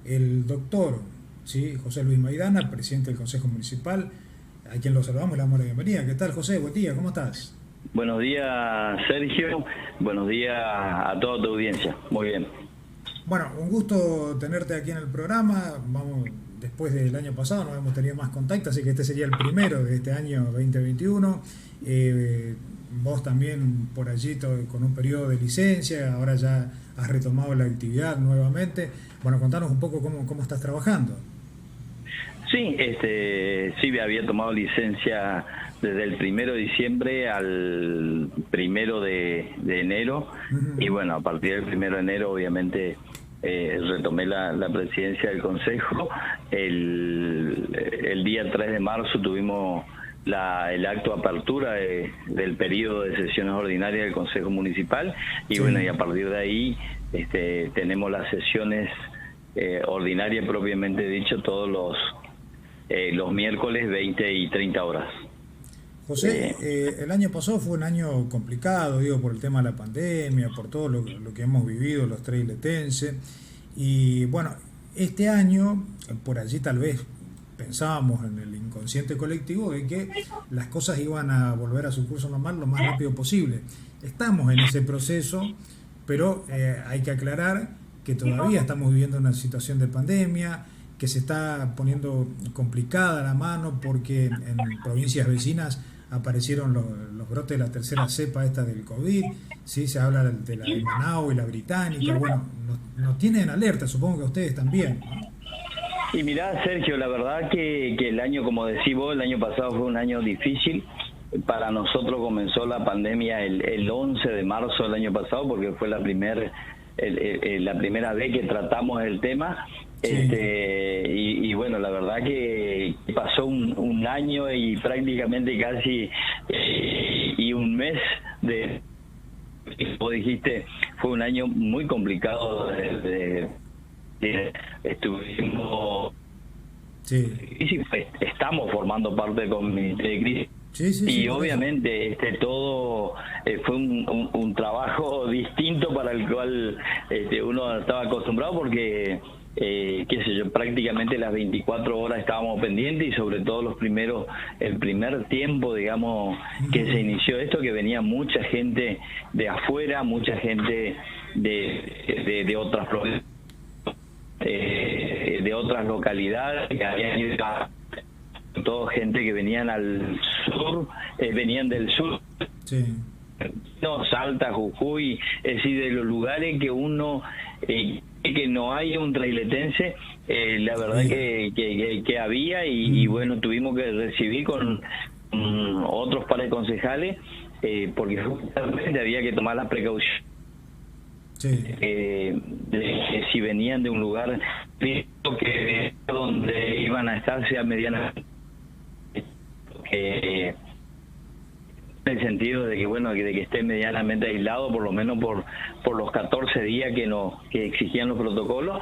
el doctor, ¿sí? José Luis Maidana, presidente del Consejo Municipal, a quien lo saludamos, le damos la bienvenida. ¿Qué tal, José? Buen día, ¿cómo estás? Buenos días, Sergio. Buenos días a toda tu audiencia. Muy bien. Bueno, un gusto tenerte aquí en el programa. Vamos, después del año pasado no hemos tenido más contacto, así que este sería el primero de este año 2021. Vos también por allí con un periodo de licencia, ahora ya has retomado la actividad nuevamente. Bueno, contanos un poco cómo estás trabajando. Sí, sí había tomado licencia desde el 1 de diciembre al 1 de enero. Y Ujú. bueno, a partir del 1 de enero obviamente retomé la presidencia del Consejo. El día 3 de marzo tuvimos el acto de apertura del periodo de sesiones ordinarias del Consejo Municipal. Y bueno, Sí. y a partir de ahí tenemos las sesiones ordinarias propiamente dicho todos los miércoles 20 y 30 horas. José, Eh, el año pasado fue un año complicado, digo, por el tema de la pandemia, por todo lo que hemos vivido los trailetenses. Y bueno, este año, por allí tal vez pensábamos en el inconsciente colectivo de que las cosas iban a volver a su curso normal lo más rápido posible. Estamos en ese proceso, pero hay que aclarar que todavía estamos viviendo una situación de pandemia, que se está poniendo complicada la mano porque en provincias vecinas aparecieron los brotes de la tercera cepa esta del COVID, ¿sí? Se habla de la de Manao y la británica, bueno, nos tienen alerta, supongo que ustedes también, ¿no? y mirá, Sergio, la verdad que el año, como decís vos, el año pasado fue un año difícil. Para nosotros comenzó la pandemia el 11 de marzo del año pasado, porque fue la primera vez que tratamos el tema. Sí. Y bueno, la verdad que pasó un año y prácticamente casi y un mes vos dijiste, fue un año muy complicado. Estuvimos, Sí, y sí, estamos formando parte del comité de crisis. sí, sí, sí, Y por eso. obviamente todo fue un trabajo distinto para el cual uno estaba acostumbrado, porque qué sé yo, prácticamente las 24 horas estábamos pendientes, y sobre todo el primer tiempo, digamos, que se Ujú. inició esto, que venía mucha gente de afuera, mucha gente de otras provincias, de otras localidades que habían ido todo gente que venían al sur, venían del sur, Sí. no, Salta, Jujuy, es decir, de los lugares que uno que no hay un trailetense, la verdad Había. que había, y Mm. bueno, tuvimos que recibir con otros pares de concejales, porque justamente había que tomar la precaución Sí. de que si venían de un lugar que donde iban a estar sea mediana, en el sentido de que bueno, de que esté medianamente aislado, por lo menos por los 14 días que exigían los protocolos.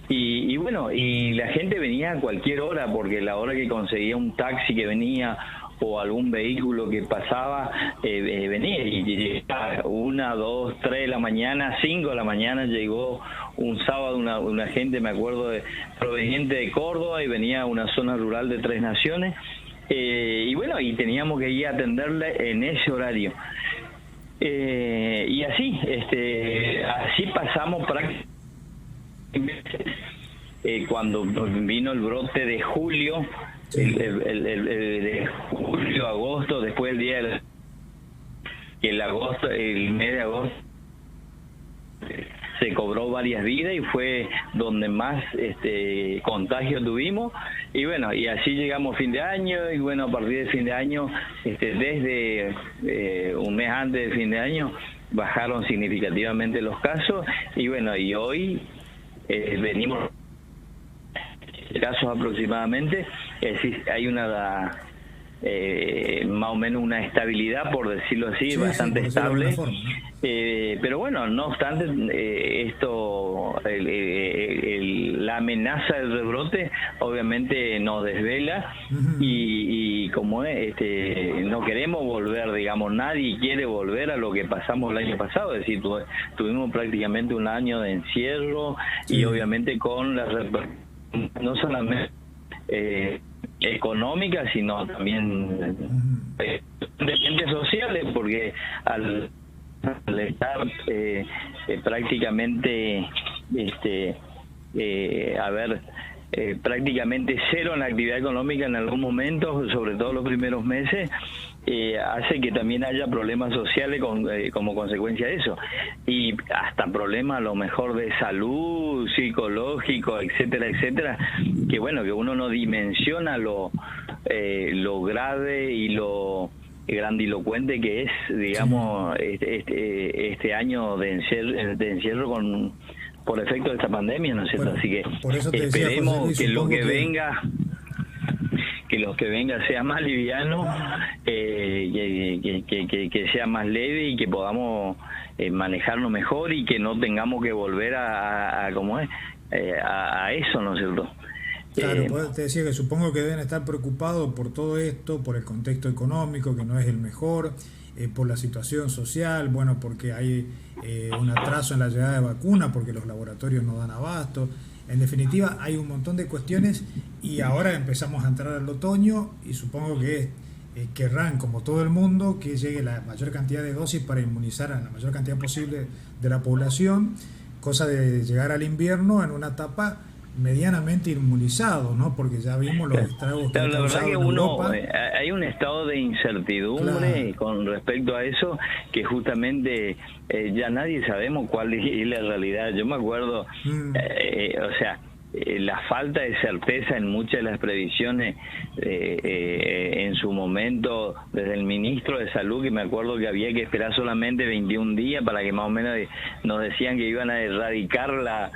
Y bueno, y la gente venía a cualquier hora, porque la hora que conseguía un taxi que venía o algún vehículo que pasaba, venía, y llegaba 1, 2, 3 de la mañana, 5 de la mañana. Llegó un sábado una gente, me acuerdo, proveniente de Córdoba, y venía a una zona rural de Tres Naciones. Y bueno, y teníamos que ir a atenderle en ese horario. Y así, así pasamos prácticamente cuando vino el brote de julio, Sí. de julio, agosto, después del día el mes de agosto se cobró varias vidas, y fue donde más contagio tuvimos. Y bueno, y así llegamos a fin de año. Y bueno, a partir de fin de año, desde un mes antes de fin de año, bajaron significativamente los casos. Y bueno, y hoy venimos casos aproximadamente, es decir, hay una más o menos una estabilidad, por decirlo así, Sí, sí, bastante por decirlo de alguna estable. forma, ¿no? Pero bueno, no obstante, la amenaza del rebrote obviamente nos desvela y como es, no queremos volver, digamos, nadie quiere volver a lo que pasamos el año pasado, es decir, tuvimos prácticamente un año de encierro y obviamente con las no solamente económicas, sino también de sociales, porque al estar prácticamente prácticamente cero en la actividad económica en algún momento, sobre todo los primeros meses, hace que también haya problemas sociales como consecuencia de eso, y hasta problemas a lo mejor de salud, psicológico, etcétera, etcétera, que bueno, que uno no dimensiona lo grave y lo grandilocuente que es, digamos, este año de encierro por efecto de esta pandemia, ¿no es cierto? Bueno, así que por eso te decía, esperemos José Luis, que lo que venga sea más liviano, que sea más leve y que podamos manejarlo mejor y que no tengamos que volver a eso, ¿no es cierto? Claro, te decía que supongo que deben estar preocupados por todo esto, por el contexto económico que no es el mejor, por la situación social, bueno, porque hay un atraso en la llegada de vacunas, porque los laboratorios no dan abasto. En definitiva, hay un montón de cuestiones y ahora empezamos a entrar al otoño y supongo que querrán, como todo el mundo, que llegue la mayor cantidad de dosis para inmunizar a la mayor cantidad posible de la población, cosa de llegar al invierno en una etapa medianamente inmunizados, ¿no? Porque ya vimos los estragos que ha causado en Europa. Hay un estado de incertidumbre con respecto a eso, que justamente ya nadie sabemos cuál es la realidad. Yo me acuerdo, la falta de certeza en muchas de las previsiones en su momento desde el ministro de Salud, que me acuerdo que había que esperar solamente 21 días para que más o menos nos decían que iban a erradicarla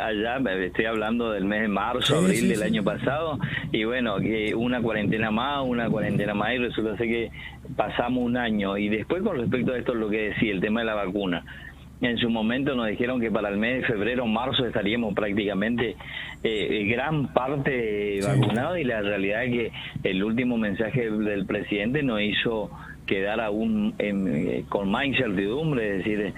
allá, estoy hablando del mes de marzo, abril del año pasado, y bueno, que una cuarentena más, y resulta ser que pasamos un año. Y después, con respecto a esto, lo que decía, el tema de la vacuna, en su momento nos dijeron que para el mes de febrero o marzo estaríamos prácticamente gran parte vacunados, y la realidad es que el último mensaje del presidente nos hizo quedar aún con más incertidumbre, es decir,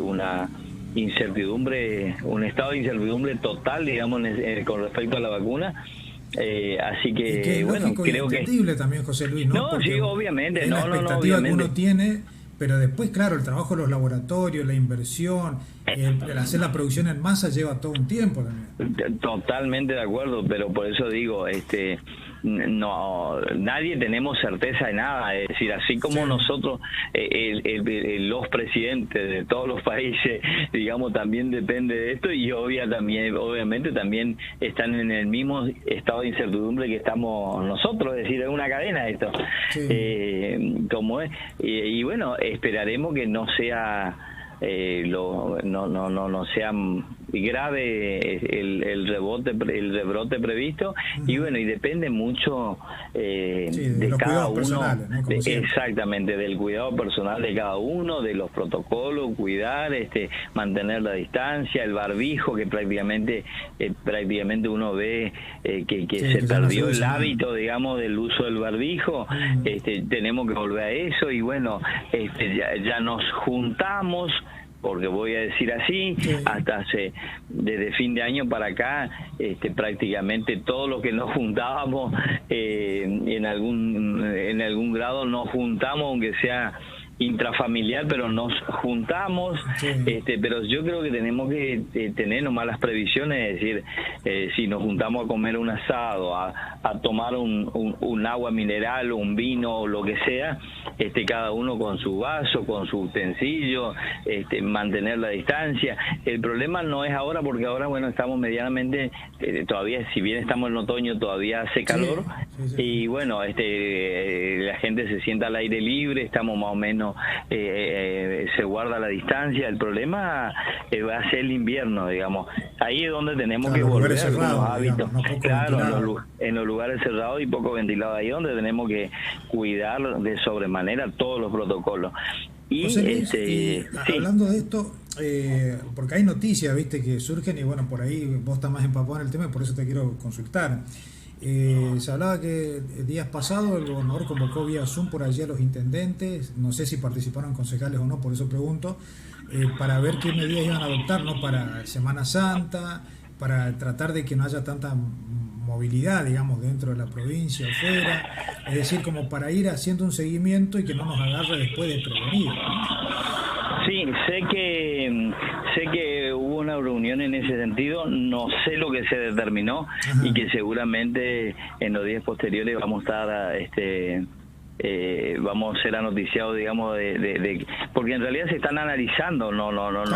una incertidumbre, un estado de incertidumbre total, digamos, con respecto a la vacuna. Así que bueno, creo que entendible también, José Luis, ¿no? Porque sí, obviamente, es la expectativa que uno tiene. Pero después, claro, el trabajo de los laboratorios, la inversión, el hacer la producción en masa lleva todo un tiempo también. Totalmente de acuerdo, pero por eso digo, no, nadie tenemos certeza de nada, es decir, así como nosotros, los presidentes de todos los países, digamos, también depende de esto, y obviamente también están en el mismo estado de incertidumbre que estamos nosotros, es decir, es una cadena esto, como es, y bueno, esperaremos que no sea no sea grave el rebrote previsto, y bueno, y depende mucho de cada uno, ¿no? Exactamente, del cuidado personal de cada uno, de los protocolos, cuidar, mantener la distancia, el barbijo, que prácticamente uno ve que se perdió el hábito, digamos, del uso del barbijo. Tenemos que volver a eso, y bueno, ya nos juntamos, porque voy a decir así, hasta desde fin de año para acá, prácticamente todo lo que nos juntábamos, en algún grado nos juntamos, aunque sea intrafamiliar, pero nos juntamos, pero yo creo que tenemos que tener nomás las previsiones, es decir, si nos juntamos a comer un asado, a tomar un agua mineral o un vino o lo que sea, cada uno con su vaso, con su utensilio, mantener la distancia. El problema no es ahora, porque ahora, bueno, estamos medianamente, todavía, si bien estamos en otoño, todavía hace calor, y bueno, la gente se sienta al aire libre, estamos más o menos, se guarda la distancia. El problema va a ser el invierno, digamos. Ahí es donde tenemos que volver a algunos hábitos. En los lugares cerrados y poco ventilados, ahí es donde tenemos que cuidar de sobremanera todos los protocolos. Y, José Luis, sí. hablando de esto, porque hay noticias, viste, que surgen y bueno, por ahí vos estás más empapado en el tema y por eso te quiero consultar. Se hablaba que días pasados el gobernador convocó vía Zoom por allí a los intendentes, no sé si participaron concejales o no, por eso pregunto, para ver qué medidas iban a adoptar, ¿no? Para Semana Santa, para tratar de que no haya tanta movilidad, digamos, dentro de la provincia o fuera, es decir, como para ir haciendo un seguimiento y que no nos agarre después de prevenido, ¿no? Sí, sé que hubo una reunión en ese sentido, no sé lo que se determinó. Ajá. Y que seguramente en los días posteriores vamos a estar vamos a ser anoticiados, digamos, porque en realidad se están analizando, no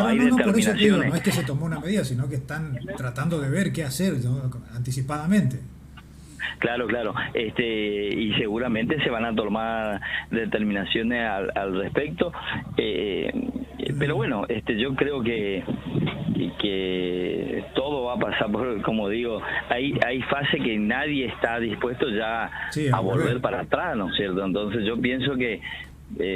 hay determinaciones. Por eso digo, no es que se tomó una medida, sino que están tratando de ver qué hacer, ¿no? Anticipadamente. Claro, y seguramente se van a tomar determinaciones al respecto, pero bueno, yo creo que todo va a pasar por, como digo, hay fase que nadie está dispuesto ya a volver para atrás, ¿no es cierto? Entonces yo pienso que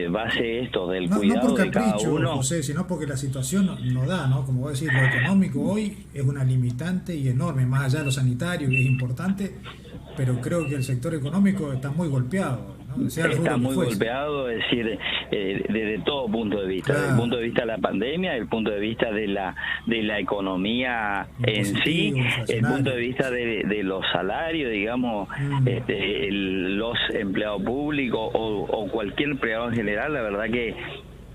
va a ser esto del cuidado no por de cada uno, José, sino porque la situación no da, ¿no? Como vos decís, lo económico hoy es una limitante y enorme, más allá de lo sanitario, que es importante, pero creo que el sector económico está muy golpeado, ¿no? Está muy golpeado, es decir, desde todo punto de vista, desde el punto de vista de la pandemia, el punto de vista de la economía en sí, el punto de vista de los salarios, digamos, los empleados públicos o cualquier empleado en general, la verdad que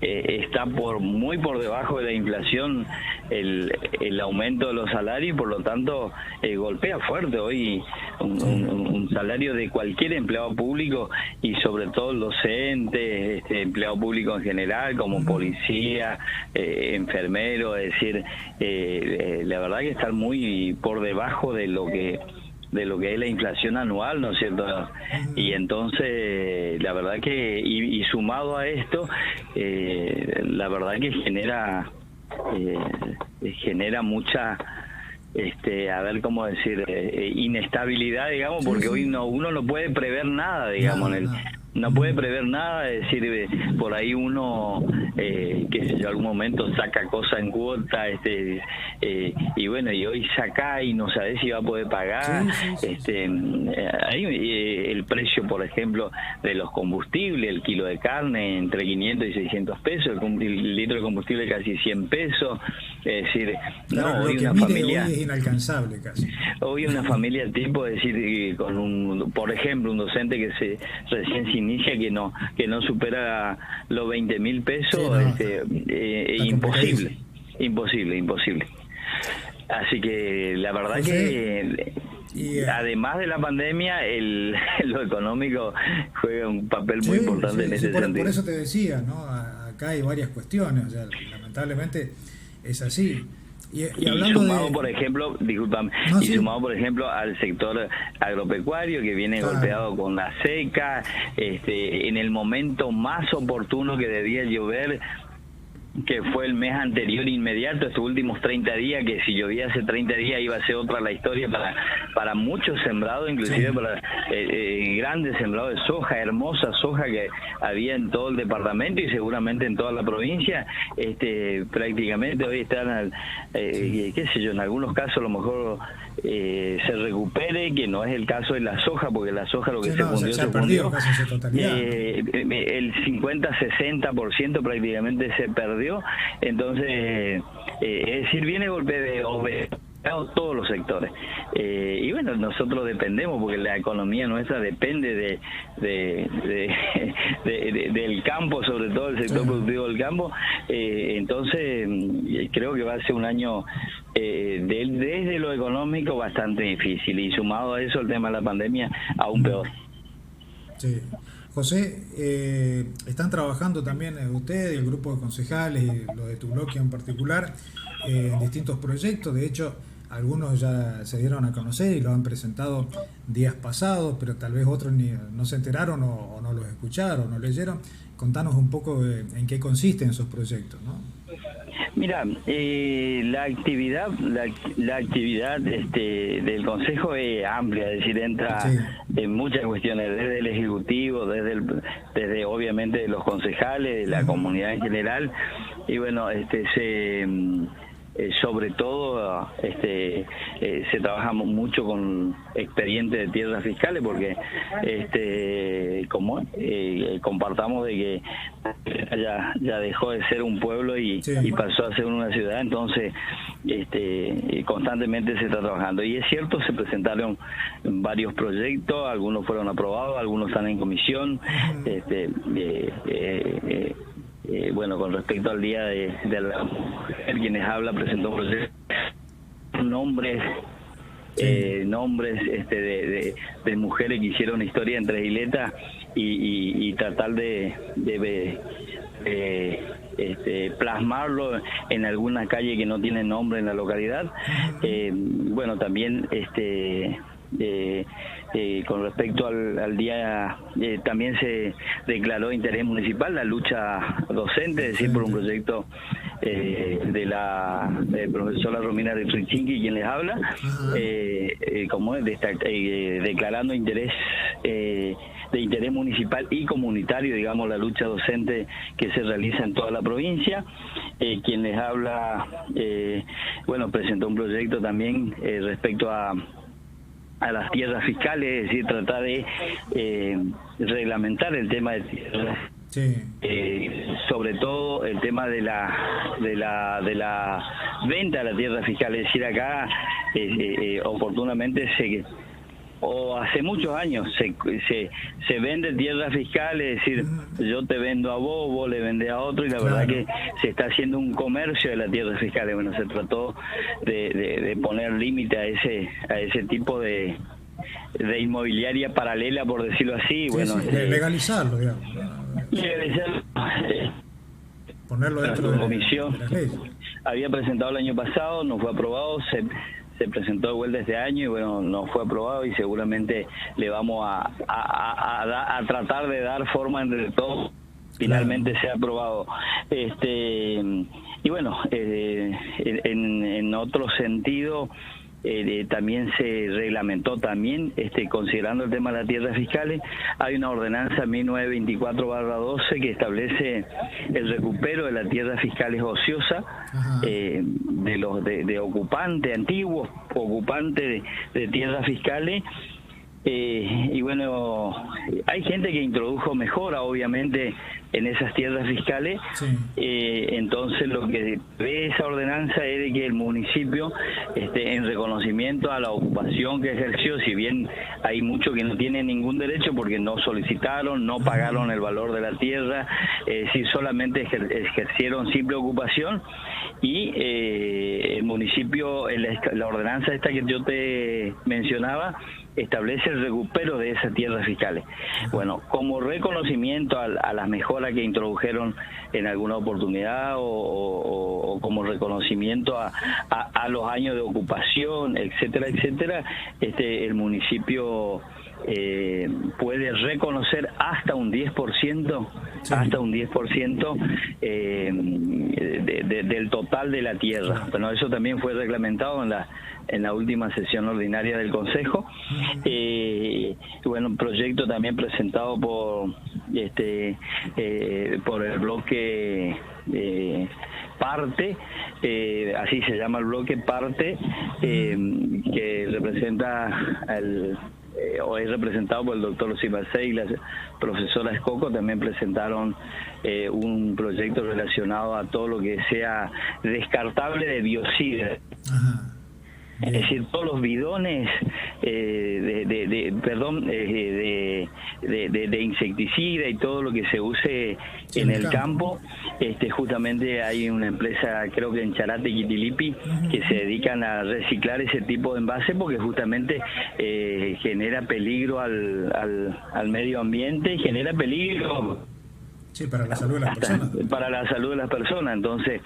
está muy por debajo de la inflación el aumento de los salarios y por lo tanto golpea fuerte hoy un salario de cualquier empleado público y sobre todo el docente, empleado público en general como policía, enfermero, es decir, la verdad que están muy por debajo de lo que es la inflación anual, ¿no es cierto? Y entonces, la verdad que, y sumado a esto, la verdad que genera mucha, a ver cómo decir, inestabilidad, digamos, porque hoy uno no puede prever nada, digamos, no puede prever nada, es decir, por ahí uno, que en algún momento saca cosas en cuota, y bueno, y hoy saca y no sabe si va a poder pagar, hay el precio, por ejemplo, de los combustibles, el kilo de carne entre 500 y 600 pesos, el litro de combustible casi 100 pesos, es decir, claro, hoy una familia hoy es inalcanzable casi. Hoy una familia tipo, es decir, con por ejemplo, un docente que recién se inicia que no supera los 20.000 pesos, imposible. Así que la verdad que además de la pandemia, lo económico juega un papel muy importante en ese sentido. Por eso te decía, ¿no? Acá hay varias cuestiones, o sea, lamentablemente es así. Y hablando sumado, por ejemplo, discúlpame, sumado, por ejemplo, al sector agropecuario que viene golpeado con la seca, en el momento más oportuno que debía llover, que fue el mes anterior inmediato, estos últimos 30 días, que si llovía hace 30 días iba a ser otra la historia para muchos sembrados, inclusive para grandes sembrados de soja, hermosa soja que había en todo el departamento y seguramente en toda la provincia, prácticamente hoy están, qué sé yo, en algunos casos a lo mejor se recupere, que no es el caso de la soja, porque la soja lo que se fundió se perdió casi en su totalidad. El 50-60% prácticamente se perdió, entonces es decir, viene golpe de todos los sectores, y bueno, nosotros dependemos porque la economía nuestra depende del campo, sobre todo el sector productivo del campo, entonces creo que va a ser un año desde lo económico bastante difícil y sumado a eso el tema de la pandemia aún peor. Sí. José, están trabajando también usted y el grupo de concejales y los de tu bloque en particular en distintos proyectos. De hecho, algunos ya se dieron a conocer y lo han presentado días pasados, pero tal vez otros no se enteraron o no los escucharon o no leyeron. Contanos un poco en qué consisten esos proyectos, ¿no? Mira, la actividad del Consejo es amplia, es decir, entra en muchas cuestiones, desde el Ejecutivo, desde obviamente los concejales, de la comunidad en general, y bueno, sobre todo se trabaja mucho con expedientes de tierras fiscales, porque compartamos de que ya dejó de ser un pueblo y pasó a ser una ciudad, entonces constantemente se está trabajando. Y es cierto, se presentaron varios proyectos, algunos fueron aprobados, algunos están en comisión. Bueno, con respecto al Día de la Mujer, quienes habla presentó un proyecto, nombres de mujeres que hicieron historia en Tres Isletas y tratar de plasmarlo en alguna calle que no tiene nombre en la localidad. Bueno, también con respecto al día, también se declaró interés municipal la lucha docente, es decir, por un proyecto de la profesora Romina de Trichinqui, quien les habla, declarando interés de interés municipal y comunitario, digamos, la lucha docente que se realiza en toda la provincia. Quien les habla, bueno, presentó un proyecto también respecto a las tierras fiscales, es decir, tratar de reglamentar el tema de tierras, sobre todo el tema de la venta de la tierra fiscal, es decir, acá oportunamente hace muchos años se vende tierra fiscal, es decir, yo te vendo a vos le vendés a otro, y la verdad que se está haciendo un comercio de la tierra fiscal. Bueno, se trató de poner límite a ese tipo de inmobiliaria paralela, por decirlo así. Bueno, legalizarlo, digamos. Legalizarlo. Ponerlo dentro de la comisión. Había presentado el año pasado, no fue aprobado, se presentó de vuelta este año y bueno, no fue aprobado, y seguramente le vamos a tratar de dar forma entre todos, finalmente sea aprobado. Y bueno, en otro sentido, también se reglamentó también, considerando el tema de las tierras fiscales, hay una ordenanza 1924/12 que establece el recupero de las tierras fiscales ociosas de ocupantes, antiguos ocupantes de tierras fiscales. Y bueno, hay gente que introdujo mejora, obviamente, en esas tierras fiscales. Entonces lo que ve esa ordenanza es de que el municipio, en reconocimiento a la ocupación que ejerció, si bien hay muchos que no tienen ningún derecho porque no solicitaron, no pagaron el valor de la tierra, si solamente ejercieron simple ocupación, y el municipio, la ordenanza esta que yo te mencionaba, establece el recupero de esas tierras fiscales. Bueno, como reconocimiento a las mejoras que introdujeron en alguna oportunidad, o como reconocimiento a los años de ocupación, etcétera, etcétera, el municipio puede reconocer hasta un 10%, del total de la tierra. Bueno, eso también fue reglamentado en la última sesión ordinaria del Consejo. Bueno, un proyecto también presentado por el bloque Parte, así se llama el bloque Parte, que representa o es representado por el doctor Cibacé y la profesora Escoco. También presentaron un proyecto relacionado a todo lo que sea descartable de biocidas. Es decir, todos los bidones de insecticida y todo lo que se use en el campo. Justamente hay una empresa, creo que en Charate, Quitilipi, que se dedican a reciclar ese tipo de envase, porque justamente genera peligro al medio ambiente y genera peligro Sí, para la salud de las personas. Para la salud de las personas. Entonces,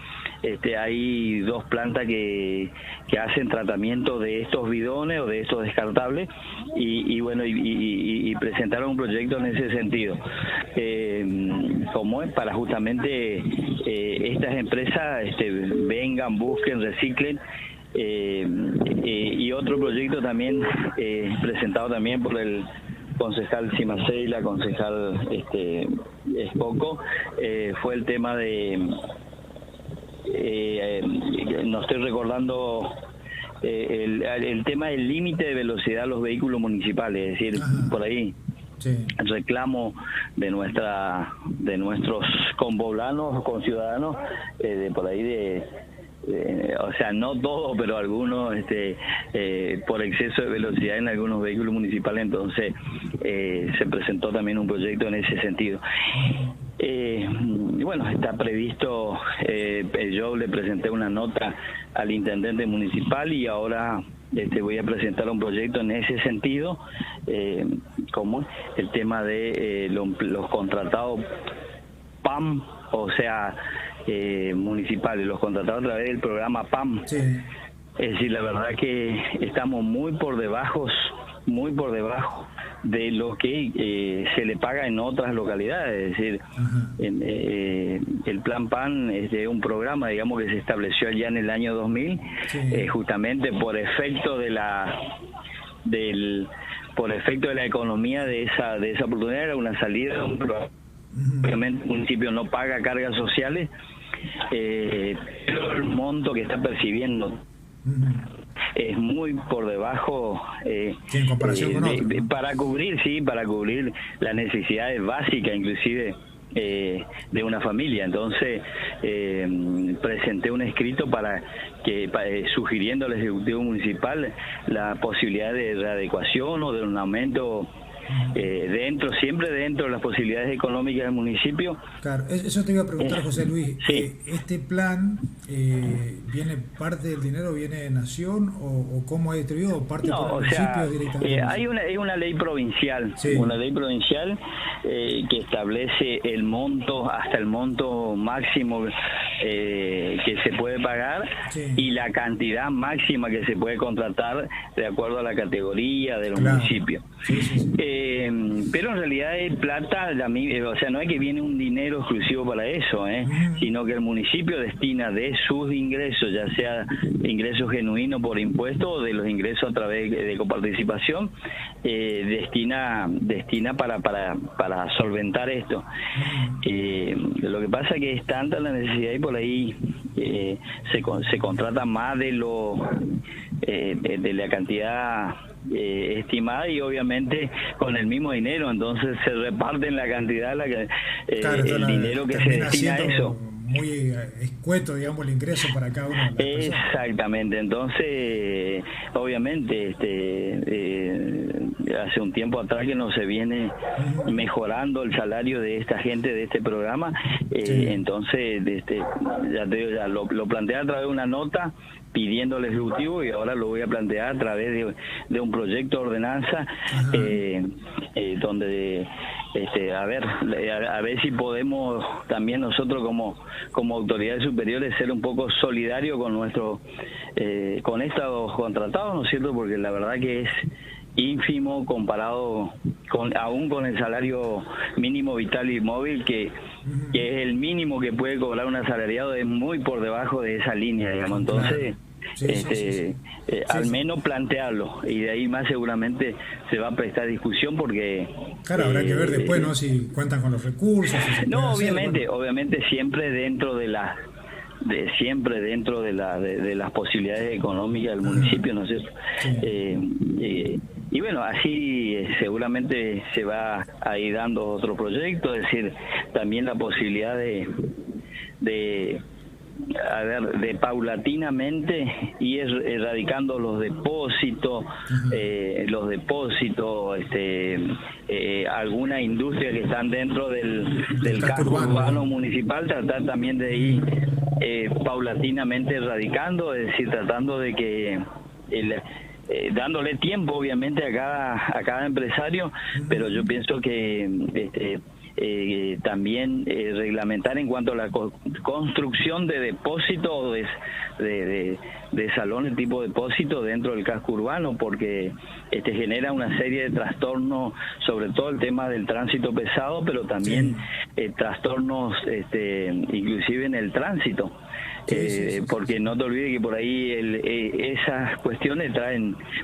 hay 2 plantas que hacen tratamiento de estos bidones o de estos descartables y bueno, y presentaron un proyecto en ese sentido. Como es para justamente estas empresas vengan, busquen, reciclen. Y otro proyecto también presentado también por el concejal Simacey, la concejal Espoco, fue el tema de no estoy recordando el tema del límite de velocidad a los vehículos municipales, es decir, por ahí el reclamo de nuestros conboblanos, conciudadanos, de por ahí o sea, no todos, pero algunos por exceso de velocidad en algunos vehículos municipales. Entonces se presentó también un proyecto en ese sentido. Bueno, está previsto, yo le presenté una nota al intendente municipal y ahora voy a presentar un proyecto en ese sentido, como el tema de los contratados PAM, o sea, municipales, los contratados a través del programa PAM. Sí. Es decir, la verdad que estamos muy por debajo de lo que se le paga en otras localidades. Es decir, el plan PAN es de un programa, digamos, que se estableció allá en el año 2000, justamente por efecto de la economía de esa oportunidad. Era una salida de un programa. Obviamente el municipio no paga cargas sociales, pero el monto que está percibiendo es muy por debajo en comparación con otros, ¿no? para cubrir las necesidades básicas, inclusive de una familia. Entonces presenté un escrito sugiriendo al Ejecutivo Municipal la posibilidad de readecuación o de un aumento siempre dentro de las posibilidades económicas del municipio. Claro, eso te iba a preguntar, José Luis. ¿Este plan viene parte del dinero, viene de Nación o cómo es distribuido, o parte por el municipio directamente? Hay una ley provincial, que establece el monto, hasta el monto máximo que se puede pagar y la cantidad máxima que se puede contratar de acuerdo a la categoría de los municipios. Pero en realidad es plata, o sea, no es que viene un dinero exclusivo para eso, sino que el municipio destina de sus ingresos, ya sea ingresos genuinos por impuestos o de los ingresos a través de coparticipación, destina para solventar esto. Lo que pasa es que es tanta la necesidad y por ahí se contrata más de la cantidad estimada, y obviamente con el mismo dinero, entonces se reparten la cantidad, el dinero que se destina a eso. Muy escueto, digamos, el ingreso para cada uno de las personas. Exactamente. Entonces, obviamente, hace un tiempo atrás que no se viene mejorando el salario de esta gente de este programa. Entonces, ya te digo, lo planteé a través de una nota pidiendo al Ejecutivo, y ahora lo voy a plantear a través de un proyecto de ordenanza donde a ver si podemos también nosotros como autoridades superiores ser un poco solidarios con estos contratados, ¿no es cierto? Porque la verdad que es ínfimo comparado aún con el salario mínimo vital y móvil, que es el mínimo que puede cobrar un asalariado, es muy por debajo de esa línea, digamos. Entonces al menos plantearlo, y de ahí más seguramente se va a prestar discusión, porque habrá que ver después, ¿no? Si cuentan con los recursos, si se obviamente siempre dentro de las posibilidades económicas del municipio, ¿no es cierto? Y bueno, así seguramente se va a ir dando otro proyecto, es decir, también la posibilidad de paulatinamente ir erradicando los depósitos, alguna industria que están dentro del casco urbano municipal, tratar también de ir paulatinamente erradicando, es decir, tratando de que dándole tiempo obviamente a cada empresario, pero yo pienso que también reglamentar en cuanto a la construcción de depósitos de salones tipo depósito dentro del casco urbano, porque genera una serie de trastornos, sobre todo el tema del tránsito pesado, pero también trastornos inclusive en el tránsito. Porque no te olvides que por ahí esas cuestiones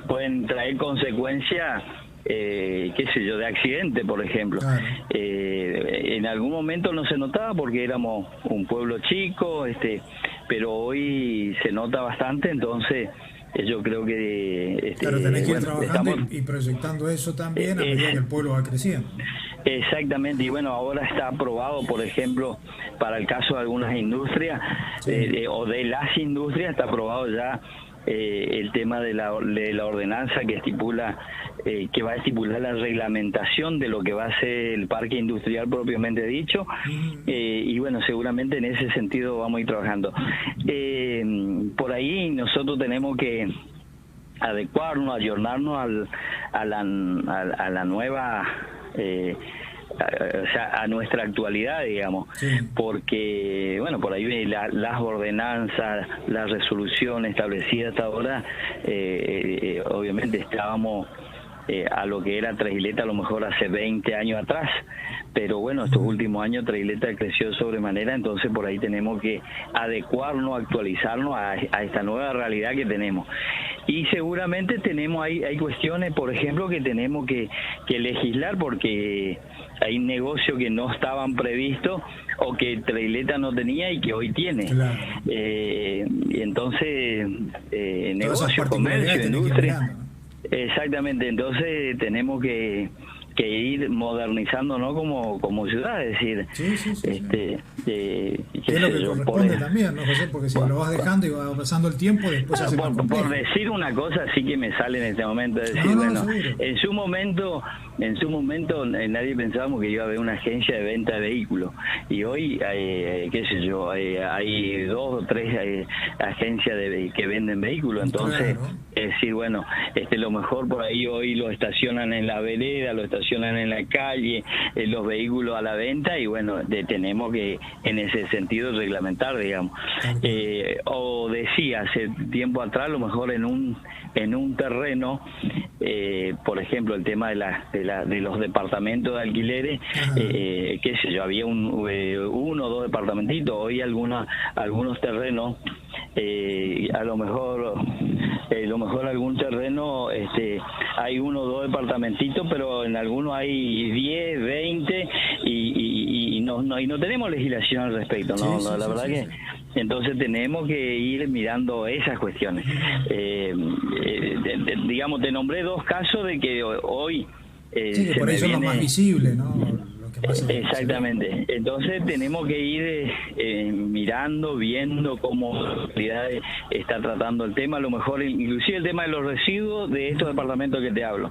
pueden traer consecuencias, qué sé yo, de accidente, por ejemplo. Claro. En algún momento no se notaba porque éramos un pueblo chico, pero hoy se nota bastante, entonces yo creo que claro, tenés que ir trabajando y proyectando eso también a medida que el pueblo va creciendo. Exactamente, y bueno, ahora está aprobado, por ejemplo, para el caso de algunas industrias, o de las industrias, está aprobado ya el tema de la ordenanza que estipula, que va a estipular la reglamentación de lo que va a ser el parque industrial propiamente dicho, y bueno, seguramente en ese sentido vamos a ir trabajando. Por ahí nosotros tenemos que adecuarnos, ayornarnos a la nueva, o sea, a nuestra actualidad, digamos, porque, bueno, por ahí las ordenanzas, las resoluciones establecidas hasta ahora, obviamente estábamos a lo que era Trasleta a lo mejor hace 20 años atrás, pero bueno, estos últimos años Trasleta creció sobremanera, entonces por ahí tenemos que adecuarnos, actualizarnos a esta nueva realidad que tenemos. Y seguramente hay cuestiones, por ejemplo, que tenemos que legislar, porque hay negocios que no estaban previstos o que Trasleta no tenía y que hoy tiene. Claro. Y entonces, negocio, comercio, industria. Exactamente, entonces tenemos que ir modernizándonos como ciudad, es decir, es lo que corresponde también, ¿no, José? Porque si lo vas dejando y va pasando el tiempo, después hace más complejo. Por decir una cosa sí que me sale en este momento, es decir, en su momento nadie pensábamos que iba a haber una agencia de venta de vehículos, y hoy qué sé yo, hay 2 o 3 agencias que venden vehículos, entonces es decir, bueno, lo mejor por ahí hoy lo estacionan en la vereda, lo estacionan en la calle, los vehículos a la venta, y bueno, tenemos que en ese sentido reglamentar, digamos. O decía hace tiempo atrás, a lo mejor en un terreno, por ejemplo, el tema de los departamentos de alquileres, qué sé yo, había 1 o 2 departamentitos, hoy algunos terrenos, a lo mejor algún terreno, hay 1 o 2 departamentitos, pero en algunos hay 10, 20 y no tenemos legislación al respecto, ¿no? La verdad que entonces tenemos que ir mirando esas cuestiones. Digamos, te nombré 2 casos de que hoy que por eso es lo más visible, ¿no? Exactamente, entonces tenemos que ir mirando, viendo cómo la autoridad está tratando el tema, a lo mejor inclusive el tema de los residuos de estos departamentos que te hablo.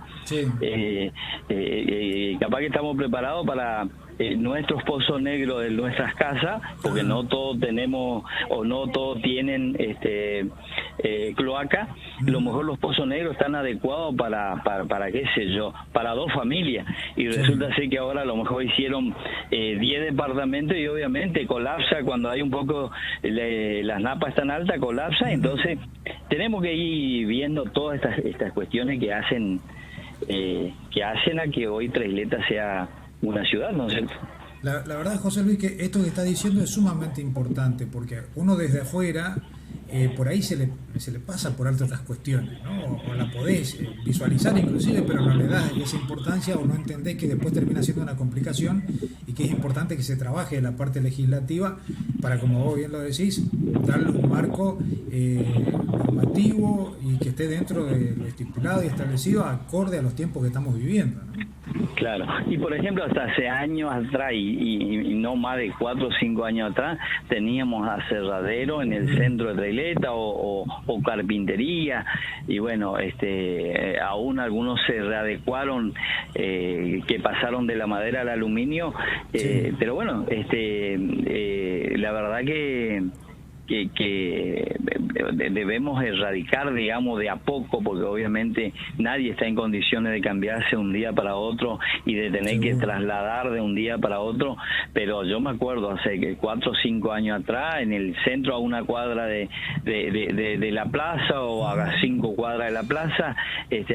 Capaz que estamos preparados para nuestros pozos negros de nuestras casas, porque no todos tenemos o no todos tienen cloaca. A lo mejor los pozos negros están adecuados para qué sé yo, para 2 familias, y resulta ser que ahora a lo mejor hicieron 10 departamentos y obviamente colapsa cuando hay un poco, las napas están altas, colapsa. Entonces tenemos que ir viendo todas estas cuestiones que hacen a que hoy Trasleta sea una ciudad, ¿no es cierto? La verdad, José Luis, que esto que está diciendo es sumamente importante, porque uno desde afuera por ahí se le pasa por alto estas cuestiones, ¿no? O la podés visualizar inclusive, pero no le das esa importancia o no entendés que después termina siendo una complicación, y que es importante que se trabaje en la parte legislativa para, como vos bien lo decís, darle un marco normativo y que esté dentro de lo estipulado y establecido acorde a los tiempos que estamos viviendo, ¿no? Claro, y por ejemplo hasta hace años atrás y no más de 4 o 5 años atrás teníamos aserradero en el centro de Trasleta o carpintería, y bueno, aún algunos se readecuaron, que pasaron de la madera al aluminio, pero bueno, la verdad que que debemos erradicar, digamos, de a poco, porque obviamente nadie está en condiciones de cambiarse un día para otro y de tener que trasladar de un día para otro. Pero yo me acuerdo hace 4 o 5 años atrás, en el centro, a una cuadra de la plaza o a 5 cuadras de la plaza,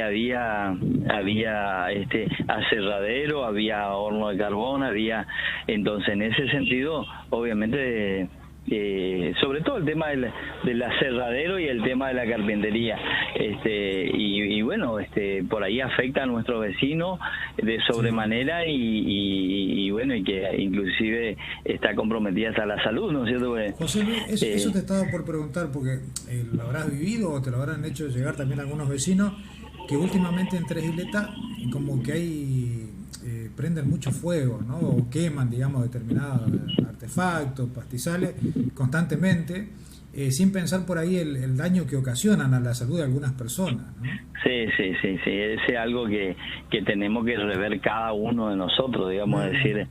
había aserradero, había horno de carbón, entonces en ese sentido, obviamente, sobre todo el tema del aserradero y el tema de la carpintería, y bueno, por ahí afecta a nuestros vecinos de sobremanera, y bueno, y que inclusive está comprometida hasta la salud, ¿no es cierto? Porque, José Luis, eso te estaba por preguntar, porque lo habrás vivido o te lo habrán hecho llegar también algunos vecinos, que últimamente en Tres Isletas como que hay prenden mucho fuego, ¿no? O queman, digamos, determinados artefactos, pastizales, constantemente, sin pensar por ahí el daño que ocasionan a la salud de algunas personas, ¿no? Sí, ese es algo que tenemos que rever cada uno de nosotros, digamos, decir,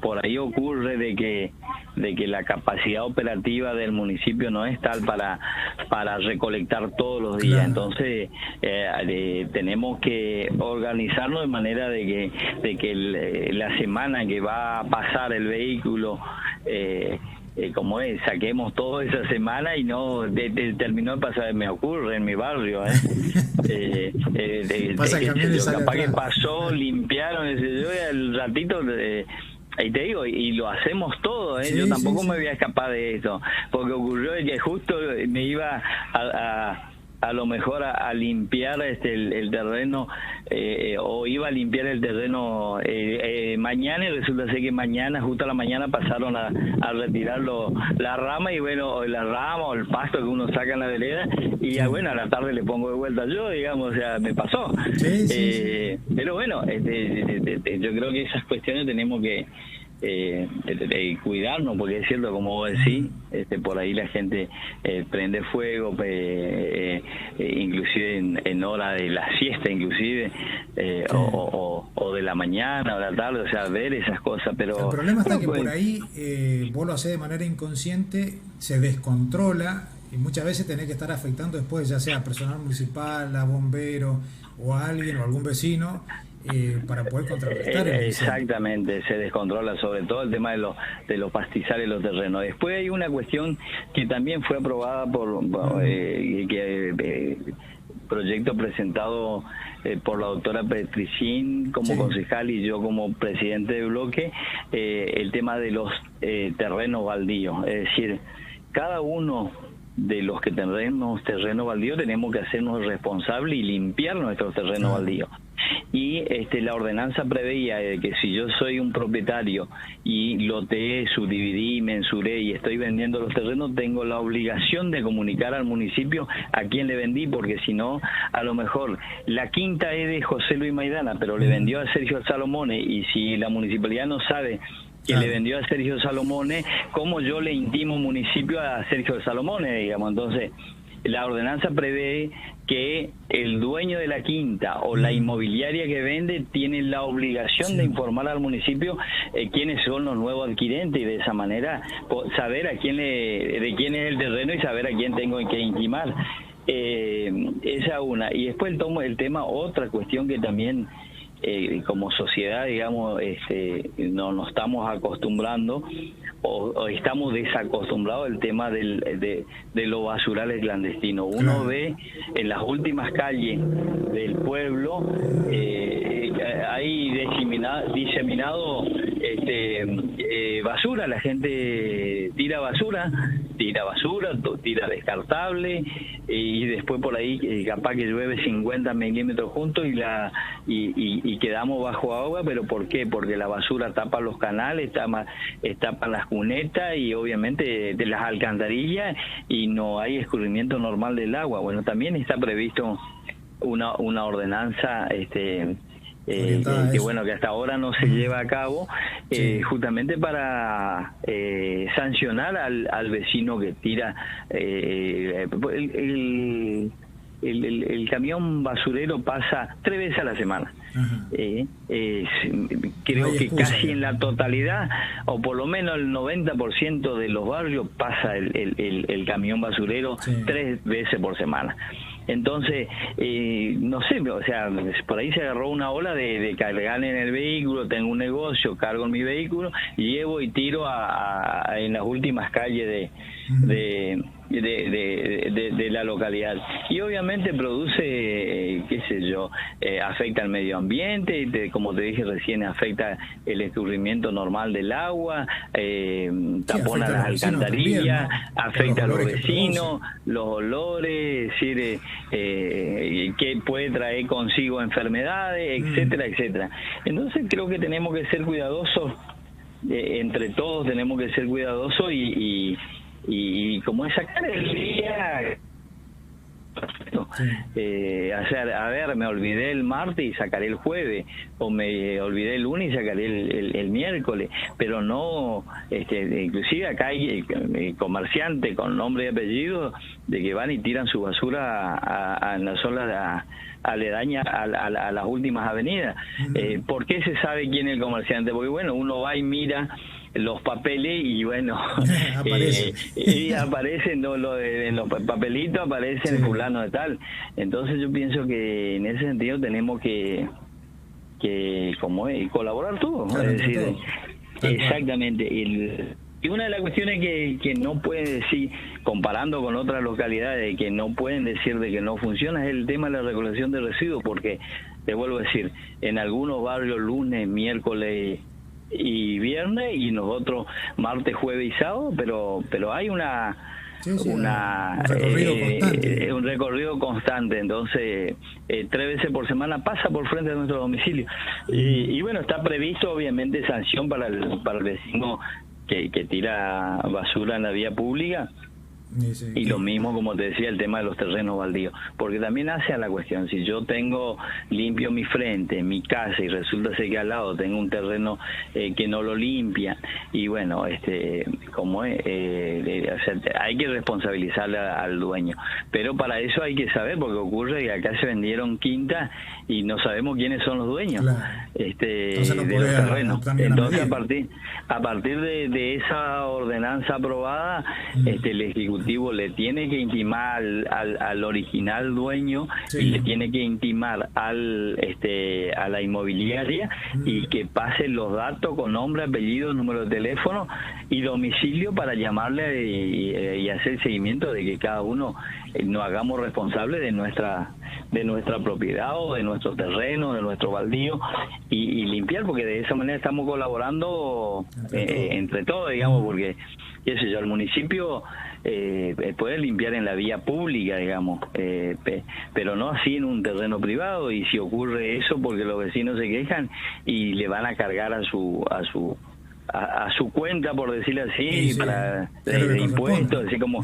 por ahí ocurre de que la capacidad operativa del municipio no es tal para recolectar todos los días. Claro. Entonces tenemos que organizarnos de manera de que la semana que va a pasar el vehículo, como es, saquemos toda esa semana y no terminó de pasar. Me ocurre en mi barrio, capaz que pasó, limpiaron, yo el ratito, ahí te digo, y lo hacemos todo, sí, yo tampoco me voy a escapar de eso, porque ocurrió que justo me iba a lo mejor a limpiar el terreno, o iba a limpiar el terreno mañana, y resulta ser que mañana, justo a la mañana, pasaron a retirar la rama, y bueno, la rama o el pasto que uno saca en la vereda, y ya bueno, a la tarde le pongo de vuelta yo, digamos, o sea, me pasó. Pero bueno, yo creo que esas cuestiones tenemos que cuidarnos, porque es cierto, como vos decís, por ahí la gente prende fuego, inclusive en hora de la siesta, inclusive, o de la mañana o de la tarde, o sea, ver esas cosas. Pero el problema está que por ahí vos lo hacés de manera inconsciente, se descontrola, y muchas veces tenés que estar afectando después, ya sea personal municipal, a bomberos o a alguien o algún vecino, para poder contrarrestar el exactamente, se descontrola, sobre todo el tema de los pastizales y los terrenos. Después hay una cuestión que también fue aprobada proyecto presentado por la doctora Petricín como concejal y yo como presidente de bloque, el tema de los terrenos baldíos. Es decir, cada uno de los que tenemos terreno baldío tenemos que hacernos responsables y limpiar nuestros terrenos baldíos. Y la ordenanza preveía que si yo soy un propietario y loteé, subdividí, mensuré y estoy vendiendo los terrenos, tengo la obligación de comunicar al municipio a quién le vendí, porque si no, a lo mejor la quinta es de José Luis Maidana, pero le vendió a Sergio Salomone, y si la municipalidad no sabe que le vendió a Sergio Salomone, ¿cómo yo le intimo municipio a Sergio Salomone, digamos? Entonces, la ordenanza prevé que el dueño de la quinta o la inmobiliaria que vende tiene la obligación de informar al municipio quiénes son los nuevos adquirentes, y de esa manera saber de quién es el terreno y saber a quién tengo que intimar. Esa una. Y después el tema, otra cuestión que también como sociedad, digamos, no nos estamos acostumbrando o estamos desacostumbrados al tema de los basurales clandestinos. Uno ve en las últimas calles del pueblo hay diseminado basura, la gente tira basura, tira descartable, y después por ahí capaz que llueve 50 milímetros juntos y quedamos bajo agua. ¿Pero por qué? Porque la basura tapa los canales, tapa las cunetas y obviamente de las alcantarillas, y no hay escurrimiento normal del agua. Bueno, también está previsto una ordenanza que bueno, que hasta ahora no se lleva a cabo, justamente para sancionar al vecino que tira el camión basurero pasa 3 veces a la semana. Ajá. Creo No hay que excusa, casi en digamos. la totalidad, o por lo menos el 90% de los barrios pasa el camión basurero Sí. 3 veces por semana. Entonces, no sé, o sea, por ahí se agarró una ola de cargar en el vehículo, tengo un negocio, cargo en mi vehículo, llevo y tiro en las últimas calles de la localidad. Y obviamente produce, qué sé yo, afecta al medio ambiente, y como te dije recién, afecta el escurrimiento normal del agua, tapona afecta a las los vecinos alcantarillas, también, ¿no? Por afecta a los los olores que vecinos, produce. los olores, es decir, que puede traer consigo enfermedades, etcétera, etcétera. Entonces creo que tenemos que ser cuidadosos, entre todos tenemos que ser cuidadosos y como es sacar el día, Sí. hacer, a ver, me olvidé el martes y sacaré el jueves, o me olvidé el lunes y sacaré el miércoles, pero no, inclusive acá hay comerciantes con nombre y apellido de que van y tiran su basura en las zonas aledañas a las últimas avenidas. ¿Por qué se sabe quién es el comerciante? Porque bueno, uno va y mira los papeles y bueno, Aparece. y aparecen en los papelitos aparecen Sí. fulano de tal. Entonces yo pienso que en ese sentido tenemos que como es, colaborar todos, Claro, es entre decir, todos. Tal cual. exactamente. Y una de las cuestiones que no pueden decir, comparando con otras localidades, que no pueden decir de que no funciona, es el tema de la recolección de residuos, porque, te vuelvo a decir, en algunos barrios lunes, miércoles y viernes, y nosotros martes, jueves y sábado, pero hay Sí, un recorrido constante. un recorrido constante. Entonces 3 veces por semana pasa por frente de nuestro domicilio, y bueno, está previsto obviamente sanción para el vecino que tira basura en la vía pública. Sí, Y lo mismo, como te decía, el tema de los terrenos baldíos, porque también hace a la cuestión, si yo tengo limpio mi frente, mi casa, y resulta ser que al lado tengo un terreno que no lo limpia, y bueno, como es, o sea, hay que responsabilizar al dueño, pero para eso hay que saber, porque ocurre que acá se vendieron quintas y no sabemos quiénes son los dueños. Claro. Entonces no De los podés terrenos. adoptar ni una Entonces medida. a partir de esa ordenanza aprobada, el Ejecutivo le tiene que intimar al original dueño, Sí. y le tiene que intimar a la inmobiliaria, y que pase los datos con nombre, apellido, número de teléfono y domicilio para llamarle y hacer seguimiento de que cada uno nos hagamos responsables de nuestra propiedad o de nuestro terreno, de nuestro baldío, y limpiar, porque de esa manera estamos colaborando entre todos, digamos, porque qué sé yo, el municipio puede limpiar en la vía pública, digamos, pero no así en un terreno privado, y si ocurre eso, porque los vecinos se quejan y le van a cargar a su cuenta, por decirlo así, Sí, para es lo que de impuestos, corresponde. así como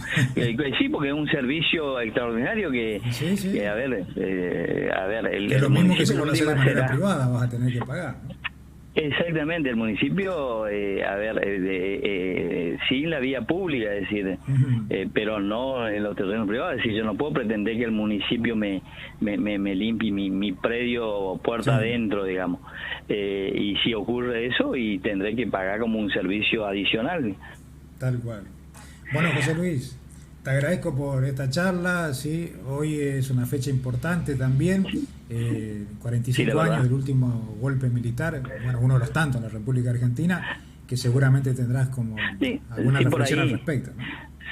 sí, porque es un servicio extraordinario que Sí. a ver, Que es lo mismo que si vos lo haces de manera privada, vas a tener que pagar, ¿no? Exactamente, el municipio, sí, la vía pública, es decir, pero no en los terrenos privados. Es decir, yo no puedo pretender que el municipio me limpie mi predio puerta adentro, digamos. Y si ocurre eso, y tendré que pagar como un servicio adicional. Tal cual. Bueno, José Luis, te agradezco por esta charla. Sí, hoy es una fecha importante también, 45 Sí, años del último golpe militar, bueno, uno de los tantos en la República Argentina, que seguramente tendrás como alguna reflexión al respecto, ¿no?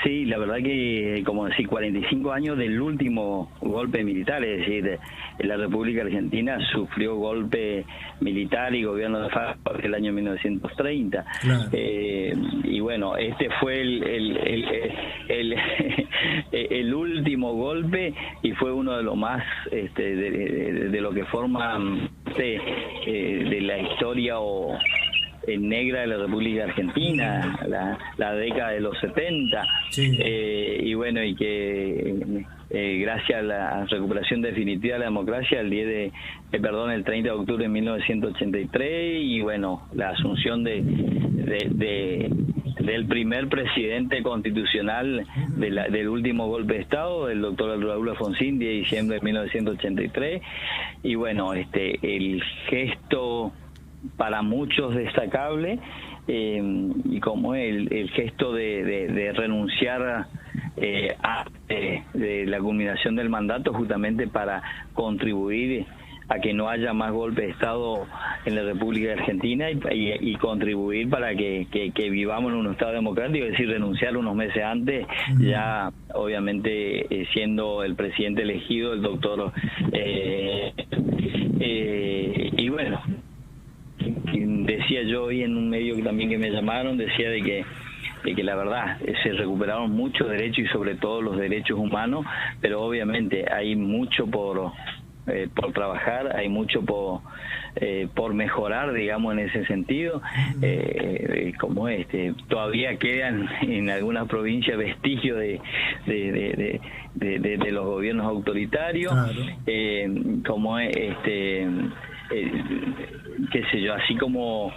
Sí, la verdad que, como decir, 45 años del último golpe militar, es decir, la República Argentina sufrió golpe militar y gobierno de Farc en el año 1930. Claro. Y bueno, este fue el último golpe, y fue uno de los más, de lo que forma de la historia negra de la República Argentina, la década de los 70, Sí. y bueno, y que gracias a la recuperación definitiva de la democracia el 30 de octubre de 1983, y bueno, la asunción del primer presidente constitucional del último golpe de Estado, el doctor Raúl Alfonsín, 10 de diciembre de 1983, y bueno, el gesto para muchos destacable, y como el gesto de renunciar de la culminación del mandato, justamente para contribuir a que no haya más golpe de Estado en la República Argentina, y contribuir para que vivamos en un Estado democrático, es decir, renunciar unos meses antes, ya obviamente siendo el presidente elegido el doctor, y bueno, decía yo hoy en un medio también que me llamaron, decía de que la verdad se recuperaron muchos derechos, y sobre todo los derechos humanos, pero obviamente hay mucho por trabajar, hay mucho por mejorar, digamos, en ese sentido. Como todavía quedan en algunas provincias vestigios de los gobiernos autoritarios, claro. Como qué sé yo, así como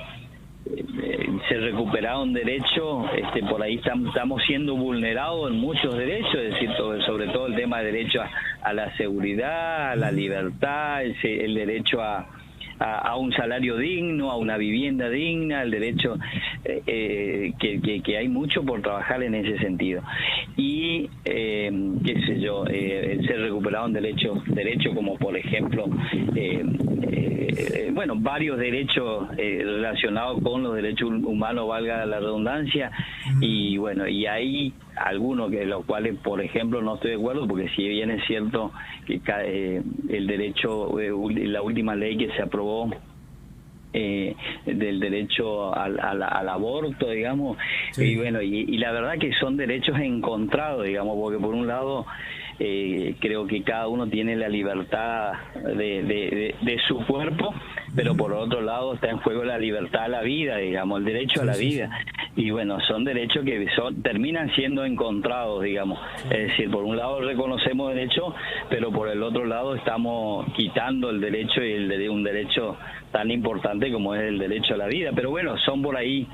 se recuperaron derechos, por ahí estamos siendo vulnerados en muchos derechos, es decir, sobre todo el tema de derecho a la seguridad, a la libertad, el derecho a un salario digno, a una vivienda digna, el derecho, que hay mucho por trabajar en ese sentido. Y qué sé yo, se recuperaron derechos como por ejemplo bueno, varios derechos relacionados con los derechos humanos, valga la redundancia, y bueno, y hay algunos que los cuales, por ejemplo, no estoy de acuerdo, porque si bien es cierto que el derecho, la última ley que se aprobó, del derecho al aborto, digamos, sí. Y bueno, y la verdad que son derechos encontrados, digamos, porque por un lado creo que cada uno tiene la libertad de su cuerpo, pero por otro lado está en juego la libertad a la vida, digamos, el derecho a la vida. Y bueno, son derechos que terminan siendo encontrados, digamos. Es decir, por un lado reconocemos derechos, pero por el otro lado estamos quitando el derecho, y un derecho tan importante como es el derecho a la vida. Pero bueno, son por ahí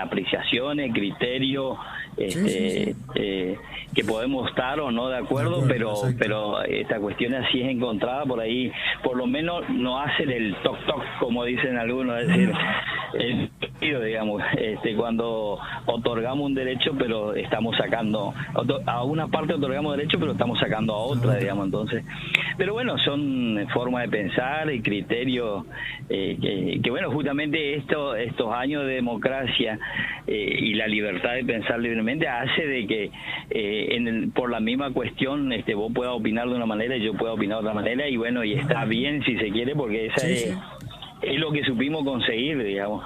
apreciaciones, criterios, que podemos estar o no de acuerdo, pero esta cuestión así es encontrada por ahí, por lo menos no hacen el toc toc como dicen algunos, es decir, digamos, cuando otorgamos un derecho, pero estamos sacando a una parte, otorgamos derecho, pero estamos sacando a otra, digamos. Entonces, pero bueno, son formas de pensar y criterios que bueno, justamente estos años de democracia y la libertad de pensar libremente hace de que por la misma cuestión vos puedas opinar de una manera y yo pueda opinar de otra manera, y bueno, y está bien si se quiere, porque esa es lo que supimos conseguir, digamos.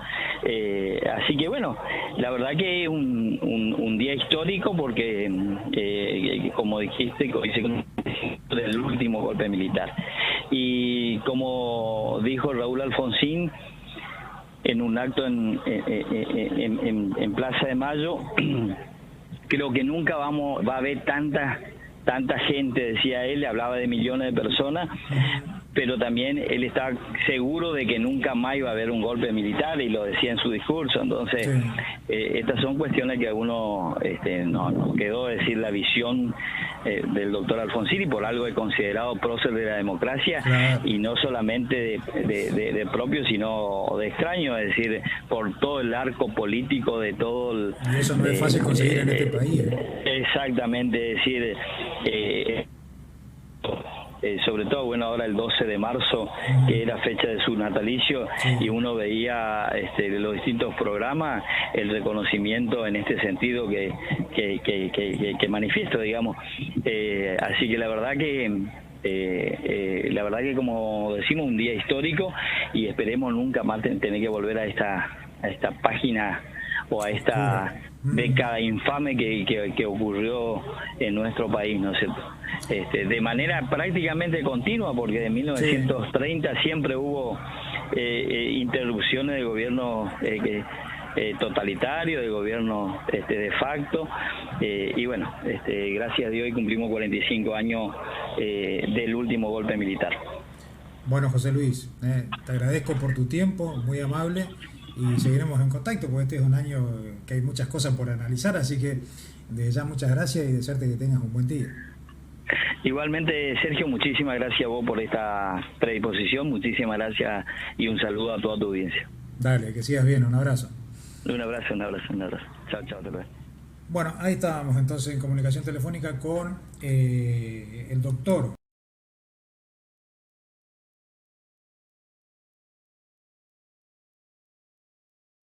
Así que bueno, la verdad que es un día histórico, porque como dijiste, del último golpe militar, y como dijo Raúl Alfonsín en un acto en Plaza de Mayo, creo que nunca va a haber tanta gente, decía él, hablaba de millones de personas, pero también él está seguro de que nunca más iba a haber un golpe militar, y lo decía en su discurso. Entonces, estas son cuestiones que a uno nos quedó decir la visión del doctor Alfonsín, y por algo es considerado prócer de la democracia, y no solamente de propio, sino de extraño, es decir, por todo el arco político de todo el... Y eso no es fácil conseguir en este país. Exactamente, es decir... sobre todo, bueno, ahora el 12 de marzo, que era fecha de su natalicio, y uno veía los distintos programas, el reconocimiento en este sentido que manifiesto, digamos. Así que la verdad que como decimos, un día histórico, y esperemos nunca más tener que volver a esta página o a esta década infame que ocurrió en nuestro país, ¿no es cierto? De manera prácticamente continua, porque de 1930 siempre hubo interrupciones de gobierno totalitario, de gobierno de facto, y bueno, gracias a Dios hoy cumplimos 45 años del último golpe militar. Bueno, José Luis, te agradezco por tu tiempo, muy amable, y seguiremos en contacto, porque este es un año que hay muchas cosas por analizar, así que desde ya muchas gracias y desearte que tengas un buen día. Igualmente, Sergio, muchísimas gracias a vos por esta predisposición, muchísimas gracias y un saludo a toda tu audiencia. Dale, que sigas bien, un abrazo. Un abrazo, un abrazo, un abrazo. Chao, chao, te luego. Bueno, ahí estábamos entonces en comunicación telefónica con el doctor